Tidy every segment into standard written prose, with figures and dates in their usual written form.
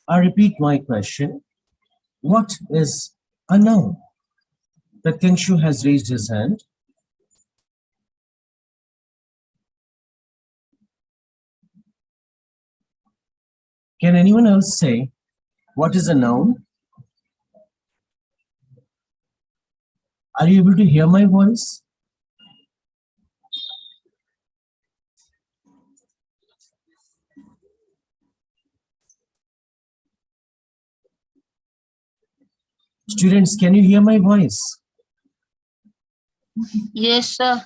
I repeat my question. What is a noun? Pratyanshu has raised his hand. Can anyone else say what is a noun? Are you able to hear my voice? Students, can you hear my voice? Yes, sir.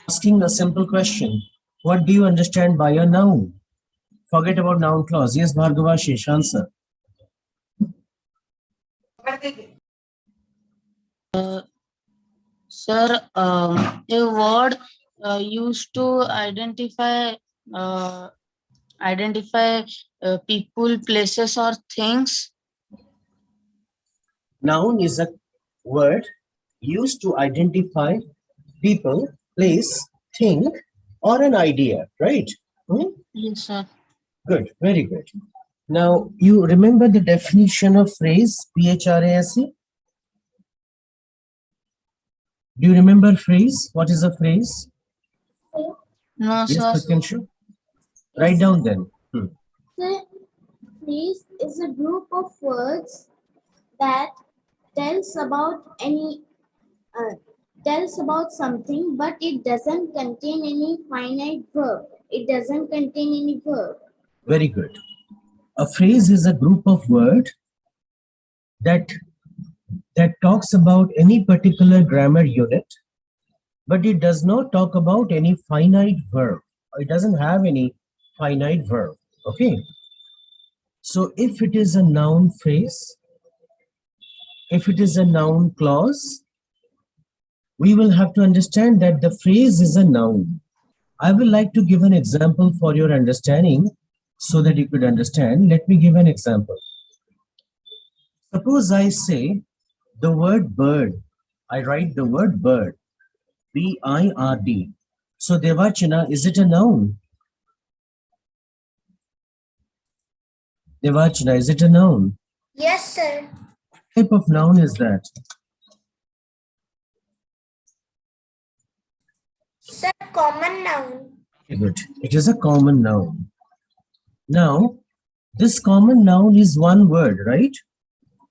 Asking a simple question. What do you understand by a noun? Forget about noun clause. Yes, Bhargava, Shesh, answer. Sir, a word used to identify people, places, or things. Noun is a word used to identify people, place, thing, or an idea, right? Yes, sir. Good, very good. Now, you remember the definition of phrase, PHRASE? Do you remember phrase? What is a phrase? No, Yes, sir. Pratyanshu? Write down then. The phrase is a group of words that tells about something, but it doesn't contain any finite verb. It doesn't contain any verb. Very good. A phrase is a group of words that talks about any particular grammar unit, but it does not talk about any finite verb. It doesn't have any finite verb. Okay. So if it is a noun phrase, if it is a noun clause, we will have to understand that the phrase is a noun. I will like to give an example for your understanding so that you could understand. Let me give an example. Suppose I say the word bird. I write the word bird. B-I-R-D. So Devachana, is it a noun? Devachana, is it a noun? Yes, sir. What type of noun is that? Sir, common noun. Good. It is a common noun. Now, this common noun is one word, right?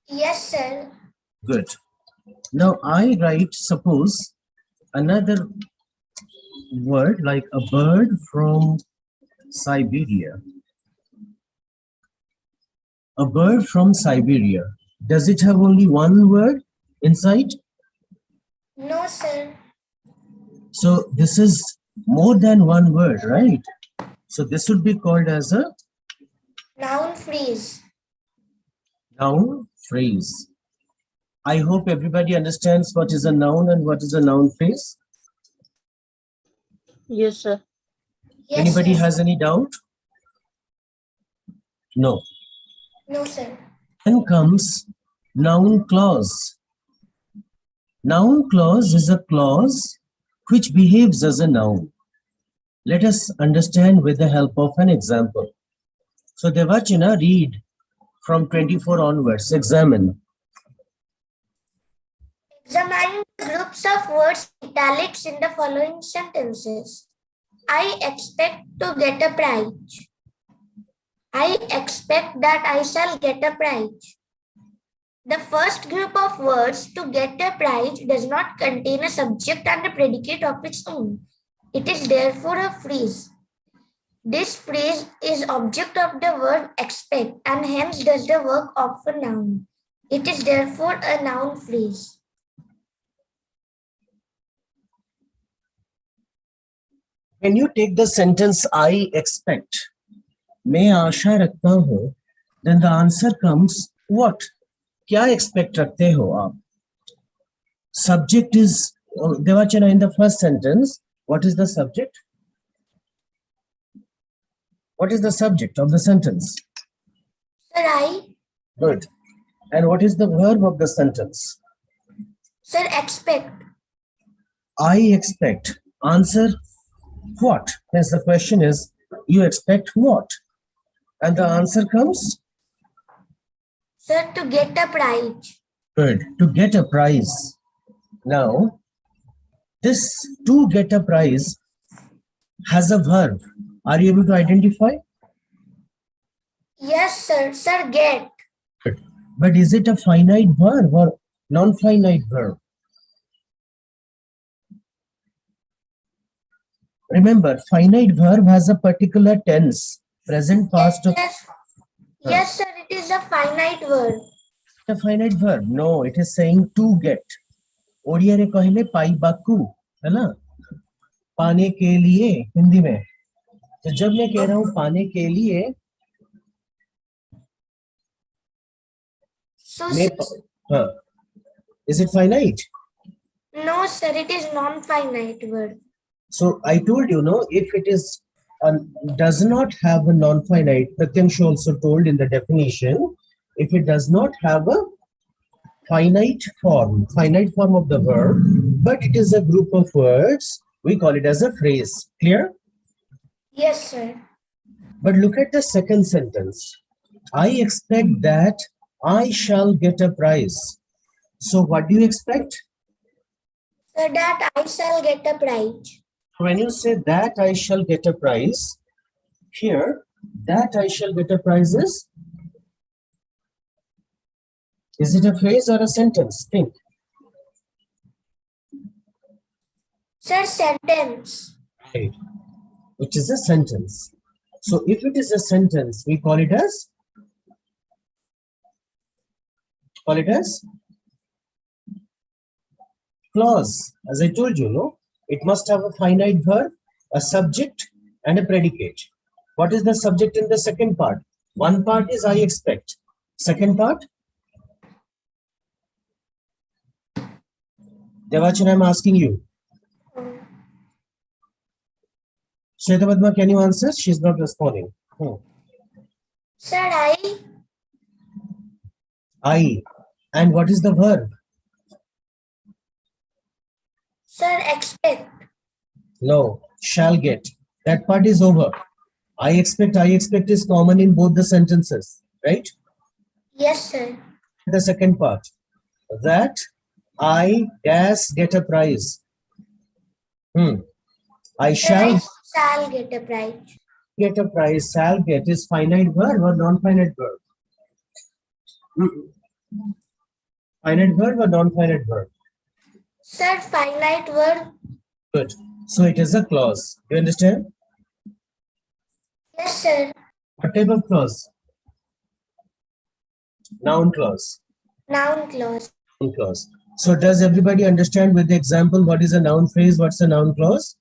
Yes, sir. Good. Now I write, suppose, another word like a bird from Siberia. A bird from Siberia. Does it have only one word inside? No, sir. So this is more than one word, right? So this would be called as a Noun phrase. noun phrase. I hope everybody understands what is a noun and what is a noun phrase. Yes, sir. Yes, Anybody sir. has any doubt? No. No, sir. Then comes noun clause. Noun clause is a clause which behaves as a noun. Let us understand with the help of an example. So Devachana, read from 24 onwards. Examine. Examine the groups of words italics in the following sentences. I expect to get a prize. I expect that I shall get a prize. The first group of words, to get a prize, does not contain a subject and a predicate of its own. It is therefore a phrase. This phrase is object of the verb expect and hence does the work of a noun. It is therefore a noun phrase. When you take the sentence I expect, मैं आशा रखता हूँ, then the answer comes what? क्या expect रखते हो आप? Subject is, Devachana, in the first sentence, what is the subject? What is the subject of the sentence? Sir, I. Good. And what is the verb of the sentence? Sir, expect. I expect. Answer what? Hence the question is, you expect what? And the answer comes? Sir, to get a prize. Good. To get a prize. Now, this to get a prize has a verb. Are you able to identify? Yes, sir. Sir, get. Good. But is it a finite verb or non-finite verb? Remember, finite verb has a particular tense, present, past, or Yes. Yes, sir. It is a finite word. a finite verb. No, it is saying to get. Odia रे कहले पाइबाकू, है ना? पाने के लिए हिंदी में. तो जब मैं कह रहा हूं पाने के लिए, So, मैं हाँ, is it finite? no, sir. It is non-finite word. So I told you, no, if it is does not have a non-finite, Pratyamshu also told in the definition, if it does not have a finite form of the verb, but it is a group of words, we call it as a phrase. Clear? Yes, sir. But look at the second sentence. I expect that I shall get a prize. So what do you expect? So that I shall get a prize. When you say that I shall get a prize, here, that I shall get a prize is it a phrase or a sentence? Think. Sir, sentence. Right. Which is a sentence. So if it is a sentence, we call it as clause. As I told you, no, it must have a finite verb, a subject, and a predicate. What is the subject in the second part? One part is I expect. Second part? Devachan, I'm asking you. Shweta, can you answer? She's not responding. Sir, I. And what is the verb? Sir, expect. No, shall get. That part is over. I expect is common in both the sentences, right? Yes, sir. The second part. That I get a prize. I shall Get a prize. get a prize. Shall get is finite verb or non-finite verb? Finite verb or non-finite verb? Sir, finite word. Good. So it is a clause. Do you understand? Yes, sir. What type of clause? Noun clause. Noun clause. Noun clause. So does everybody understand with the example what is a noun phrase? What's a noun clause?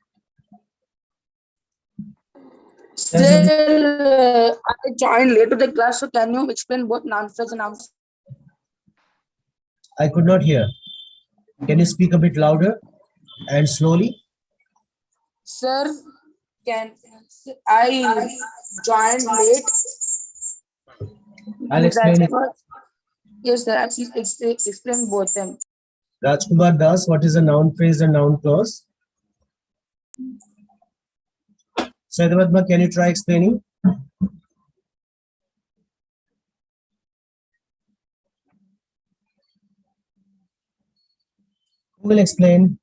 Sir, I joined late to the class, so can you explain both noun phrase and noun? I could not hear. Can you speak a bit louder and slowly? Sir, I joined late? I'll explain it. Yes, sir. Please explain both them. Rajkumar Das, what is a noun phrase and noun clause? Saidabadma, can you try explaining? Who will explain?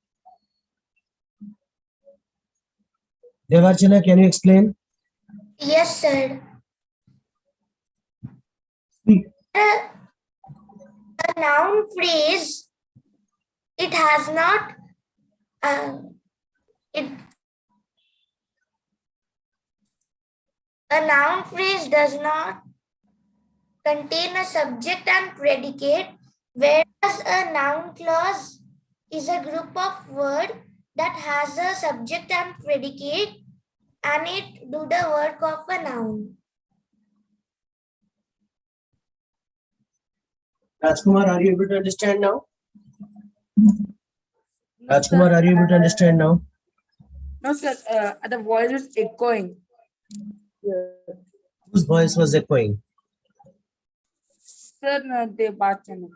Devarchana, can you explain? Yes, sir. Speak. A noun phrase, it has not, a noun phrase does not contain a subject and predicate, whereas a noun clause is a group of words that has a subject and predicate, and it do the work of a noun. Rajkumar, are you able to understand now? Rajkumar, are you able to understand now? No, sir. The voice is echoing. Whose voice was echoing? Sir, they baat karna.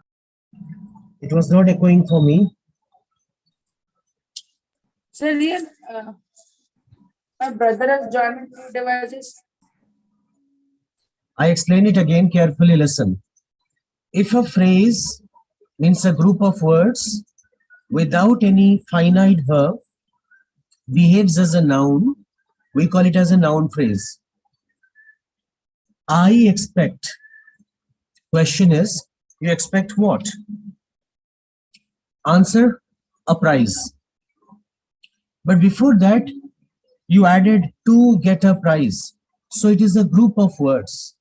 It was not echoing for me. Sir, my brother has joined two devices. I explain it again, carefully listen. If a phrase means a group of words without any finite verb behaves as a noun, we call it as a noun phrase. I expect. Question is, you expect what? Answer, a prize. But before that, you added to get a prize. So it is a group of words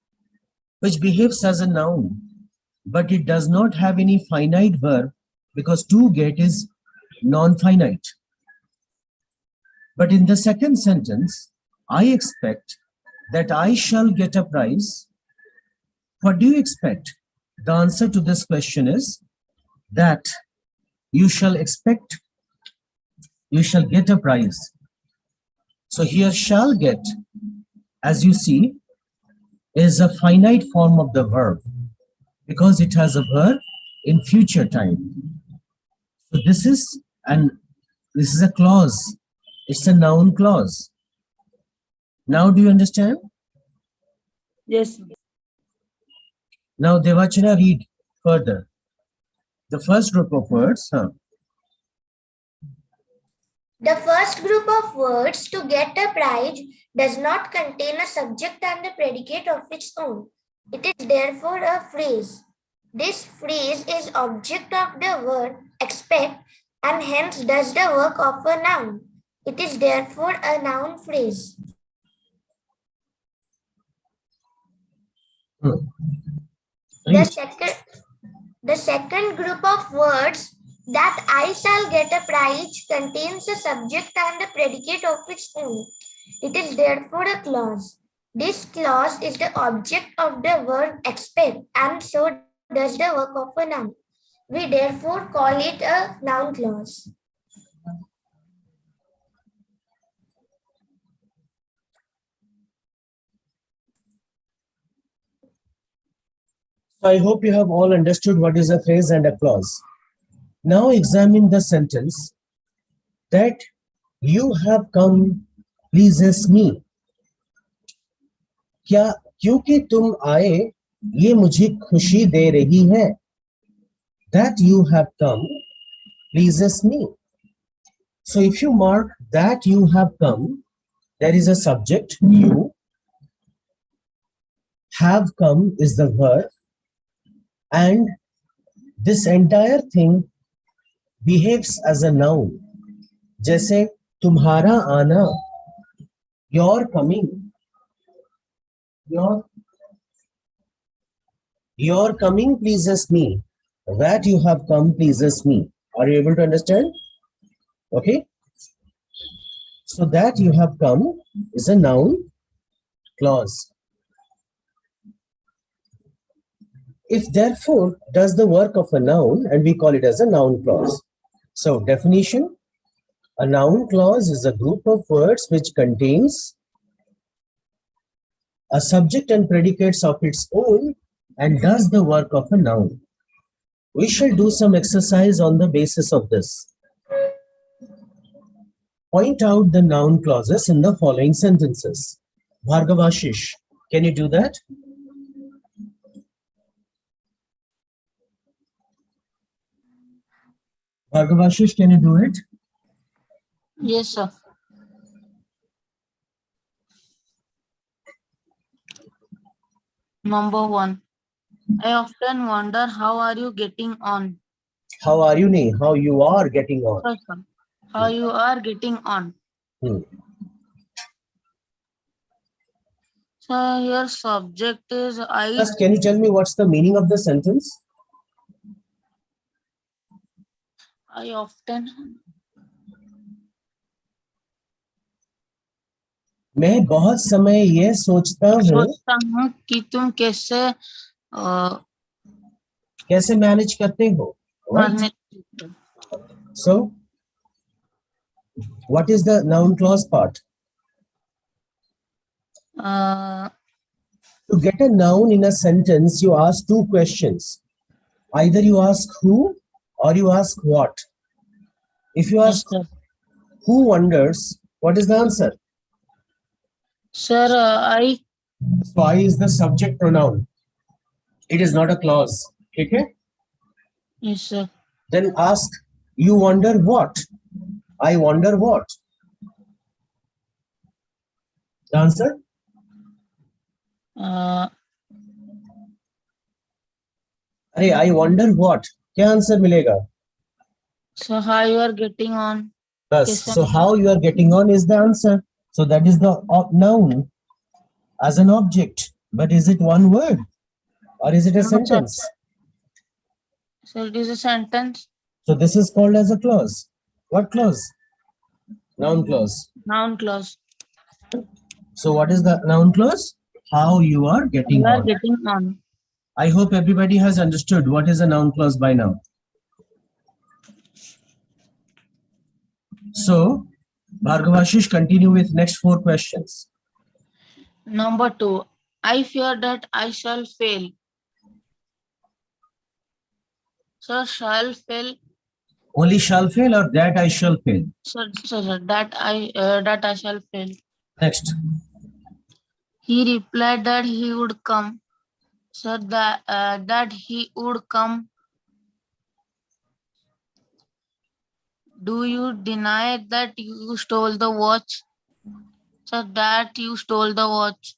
which behaves as a noun, but it does not have any finite verb because to get is non-finite. But in the second sentence, I expect that I shall get a prize. What do you expect? The answer to this question is that you shall expect, you shall get a prize. So here shall get, as you see, is a finite form of the verb because it has a verb in future time. So this is a clause. It's a noun clause. Now do you understand? Yes. Now Devachana, read further. The first group of words. The first group of words to get a prize does not contain a subject and a predicate of its own. It is therefore a phrase. This phrase is object of the verb expect and hence does the work of a noun. It is therefore a noun phrase. The second group of words, that I shall get a prize, contains a subject and a predicate of its own. It is therefore a clause. This clause is the object of the verb expect and so does the work of a noun. We therefore call it a noun clause. I hope you have all understood what is a phrase and a clause. Now examine the sentence that you have come pleases me. क्या क्योंकि तुम आए ये मुझे खुशी दे रही है. That you have come pleases me. So if you mark that you have come, there is a subject, you. Have come is the verb. And this entire thing behaves as a noun. जैसे तुम्हारा आना, your coming, your coming pleases me. That you have come pleases me. Are you able to understand? Okay. So that you have come is a noun clause. If therefore does the work of a noun and we call it as a noun clause. So definition, a noun clause is a group of words which contains a subject and predicates of its own and does the work of a noun. We shall do some exercise on the basis of this. Point out the noun clauses in the following sentences. Bhargavashish, can you do that? Bhargavashish, can you do it? Yes, sir. Number 1. I often wonder how are you getting on? How are you, nahi? How you are getting on? Yes, sir. How you are getting on? So your subject is I. First, can you tell me what's the meaning of the sentence? I often. मैं बहुत समय ये सोचता हूँ कि तुम कैसे manage करते हो. Right? So, what is the noun clause part? To get a noun in a sentence, you ask two questions. Either you ask who or you ask what. If you ask who wonders, what is the answer? Sir, I. So I is the subject pronoun. It is not a clause. ठीक है? Yes, sir. Then ask, you wonder what? I wonder what? The answer? अरे I wonder what? क्या answer मिलेगा? So how you are getting on? Yes. Yes, So sir. how you are getting on is the answer. So that is the noun as an object. But is it one word or is it a No, sir. sentence? So it is a sentence. So this is called as a clause. What clause? Noun clause. Noun clause. So what is the noun clause? How you are getting You are on. getting on. I hope everybody has understood what is a noun clause by now. So, Bhargavashish, continue with next 4 questions. Number 2. I fear that I shall fail. Sir, shall fail. Only shall fail or that I shall fail? Sir, that I shall fail. Next. He replied that he would come. Sir, that he would come. Do you deny that you stole the watch? Sir, that you stole the watch.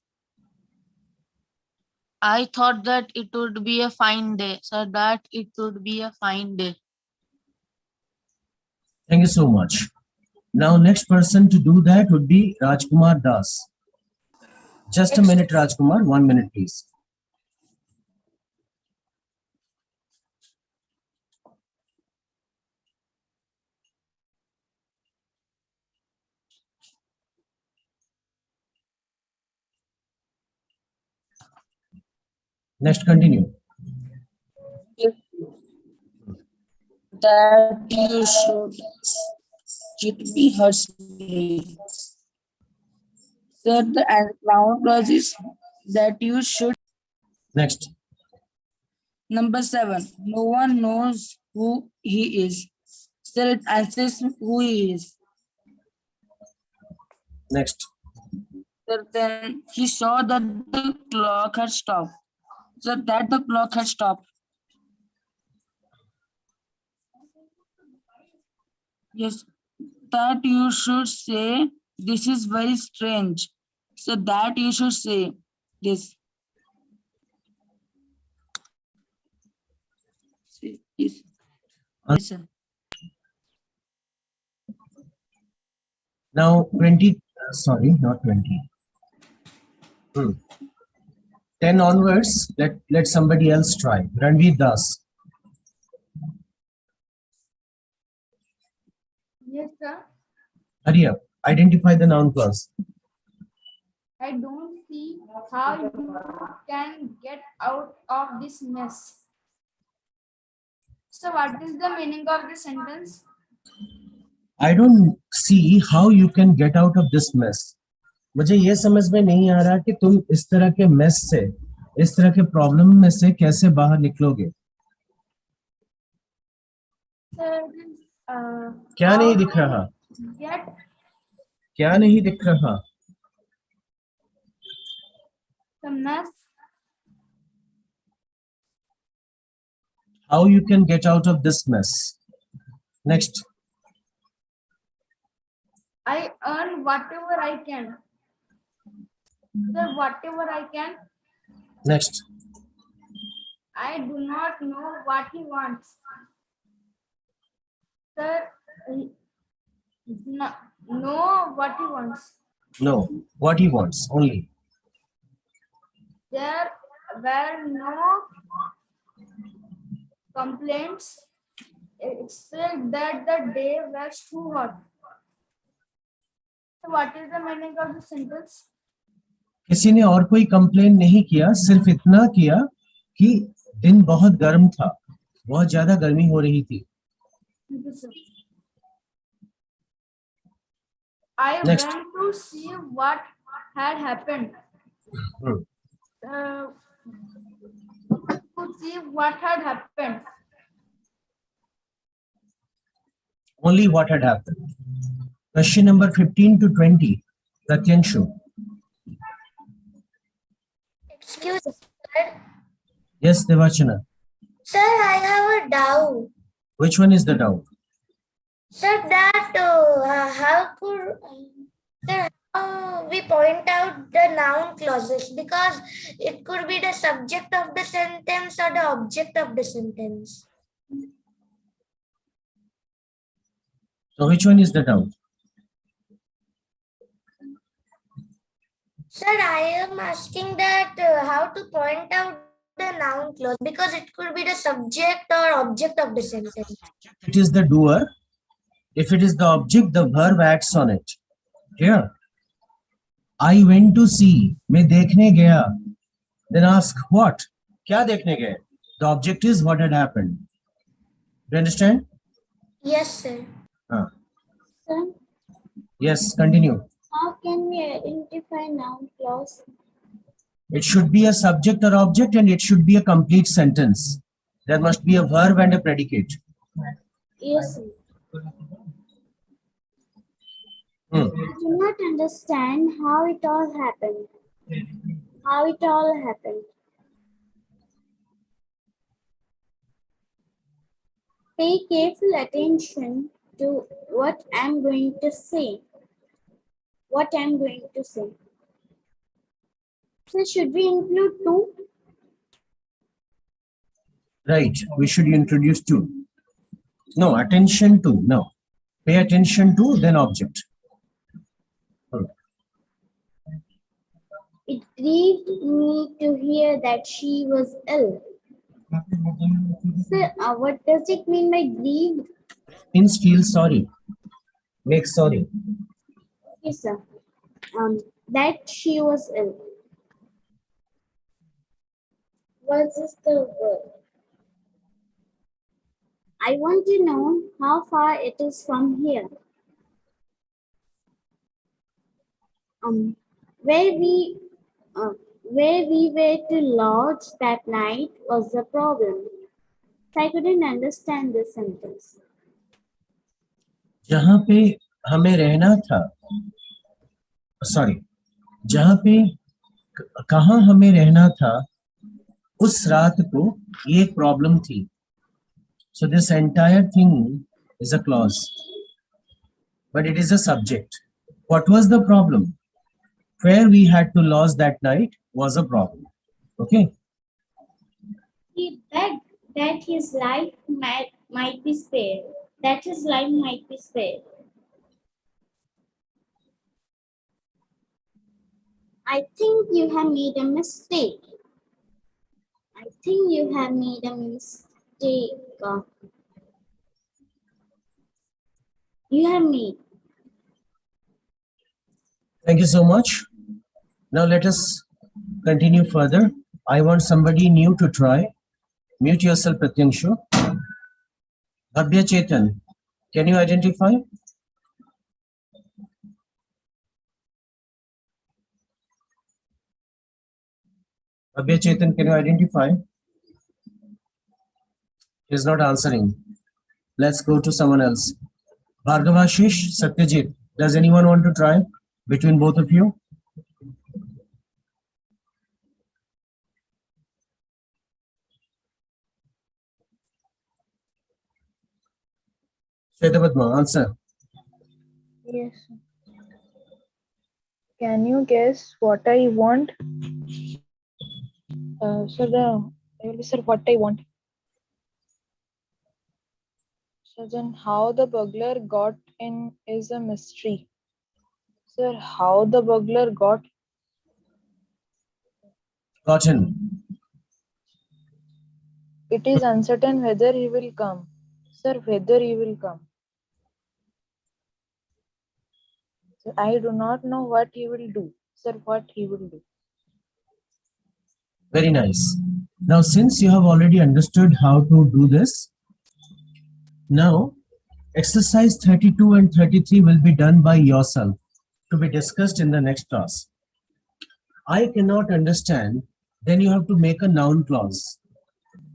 I thought that it would be a fine day. Sir, that it would be a fine day. Thank you so much. Now, next person to do that would be Rajkumar Das. Just a minute, Rajkumar. 1 minute, please. Next, continue. That you should cheat me hurts me. Sir, the noun clause is that you should. Next. Number 7. No one knows who he is. Sir, it answers who he is. Next. Sir, then he saw that the clock had stopped. So that the clock had stopped. Yes, that you should say, this is very strange. So that you should say this. Yes, yes sir. Now, 20, sorry, not 20. 10 onwards, let somebody else try. Ranveer Das. Yes, sir. Hurry up. Identify the noun clause. I don't see how you can get out of this mess. So, what is the meaning of the sentence? I don't see how you can get out of this mess. मुझे ये समझ में नहीं आ रहा कि तुम इस तरह के मेस से, इस तरह के प्रॉब्लम में से कैसे बाहर निकलोगे. Sir, क्या नहीं दिख रहा? get क्या नहीं दिख रहा? the mess. How you can get out of this mess. Next. I earn whatever I can. Sir, whatever I can. Next. I do not know what he wants. Sir, know what he wants. No. What he wants only. There were no complaints except that the day was too hot. So what is the meaning of the sentence? किसी ने और कोई complain नहीं किया, सिर्फ इतना किया कि दिन बहुत गर्म था, बहुत ज्यादा गर्मी हो रही थी. I Next. went to see what had happened. To see what had happened. Only what had happened. Question number 15 to 20. Pratyanshu. Excuse me, sir. Yes, Devachana. Sir, I have a doubt. Which one is the doubt? Sir, that how could sir, how we point out the noun clauses, because it could be the subject of the sentence or the object of the sentence. So which one is the doubt? Sir, I am asking that how to point out the noun clause, because it could be the subject or object of the sentence. It is the doer. If it is the object, the verb acts on it. Clear? I went to see. मैं देखने गया. Then ask what? क्या देखने गए? The object is what had happened. Do you understand? Yes, sir. Sir, Yes, continue. how can we identify noun clause? It should be a subject or object and it should be a complete sentence. There must be a verb and a predicate. Yes, sir. Hmm. I do not understand how it all happened. How it all happened. Pay careful attention to what I'm going to say. What I'm going to say. So should we include two? Right, we should introduce two. No, attention to, no. Pay attention to, then object. It grieved me to hear that she was ill. Sir, what does it mean by grieved? Means feel sorry. Make sorry. Yes, sir. That she was ill. What is the word? I want to know how far it is from here. Where we were to lodge that night was the problem. I couldn't understand this sentence. जहाँ पे हमें रहना था, sorry, जहाँ पे कहाँ हमें रहना था, उस रात को ये एक प्रॉब्लम थी. So this entire thing is a clause, but it is a subject. What was the problem? Where we had to lodge that night was a problem. Okay. He begged that his life might be spared. That his life might be spared. I think you have made a mistake. I think you have made a mistake. You have made. Thank you so much. Now let us continue further. I want somebody new to try. Mute yourself, Pratyanshu. Bhavya Chetan, can you identify? Bhavya Chetan, can you identify? He is not answering. Let's go to someone else. Bhargavashish, Satyajit, does anyone want to try between both of you? Shwetapadma, answer. Yes. Can you guess what I want? Sir, what I want. So then how the burglar got in is a mystery. Sir, how the burglar got? Gotten. It is uncertain whether he will come. Sir, whether he will come. Sir, I do not know what he will do. Sir, what he will do. Very nice. Now, since you have already understood how to do this, now exercise 32 and 33 will be done by yourself to be discussed in the next class. I cannot understand, then you have to make a noun clause.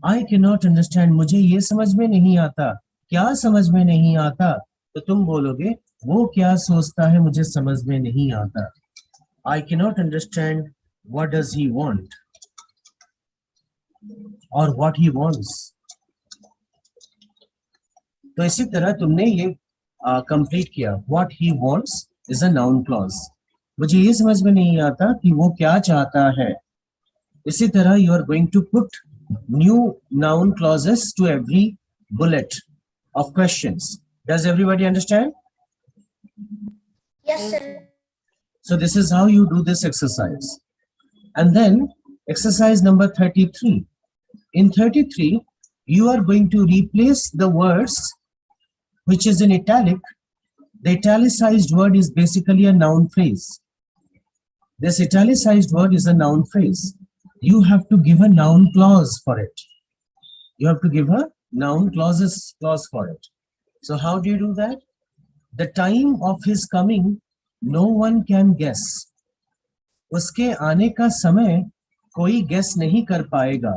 I cannot understand, मुझे ये समझ में नहीं आता. क्या समझ में नहीं आता? तो तुम बोलोगे, वो क्या सोचता है मुझे समझ में नहीं आता. I cannot understand, what does he want? Or what he wants. तो इसी तरह तुमने ये कंप्लीट किया. What he wants is a noun clause. मुझे ये समझ में नहीं आता कि वो क्या चाहता है. इसी तरह you are going to put new noun clauses to every bullet of questions. Does everybody understand? Yes, sir. So this is how you do this exercise. And then exercise number 33. In 33, you are going to replace the words which is in italic. The italicized word is basically a noun phrase. This italicized word is a noun phrase. You have to give a noun clause for it. You have to give a noun clause for it. So how do you do that? The time of his coming, no one can guess. उसके आने का समय कोई guess नहीं कर पाएगा.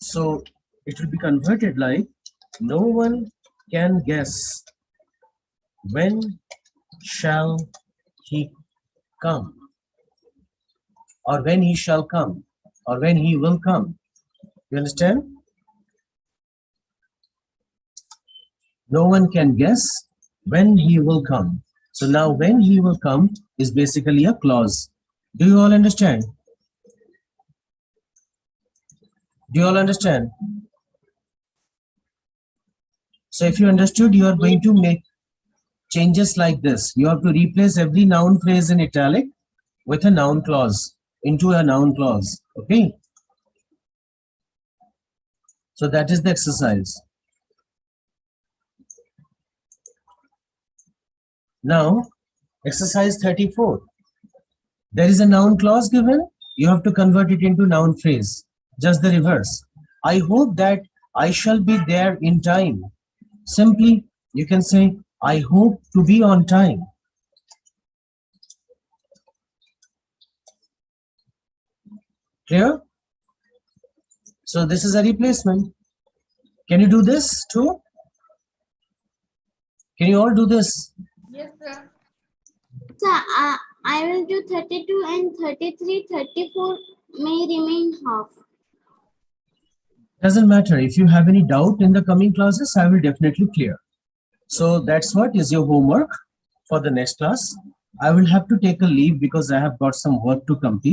So it will be converted like, no one can guess when shall he come, or when he shall come, or when he will come. You understand? No one can guess when he will come. So now when he will come is basically a clause. Do you all understand? Do you all understand? So if you understood, you are going to make changes like this. You have to replace every noun phrase in italic with a noun clause, into a noun clause. Okay? So that is the exercise. Now, exercise 34. There is a noun clause given. You have to convert it into noun phrase. Just the reverse. I hope that I shall be there in time. Simply, you can say, I hope to be on time. Clear? So this is a replacement. Can you do this too? Can you all do this? Yes, sir. Sir, I will do 32 and 33, 34 may remain half. Doesn't matter. If you have any doubt in the coming classes, I will definitely clear. So that's what is your homework for the next class. I will have to take a leave because I have got some work to complete.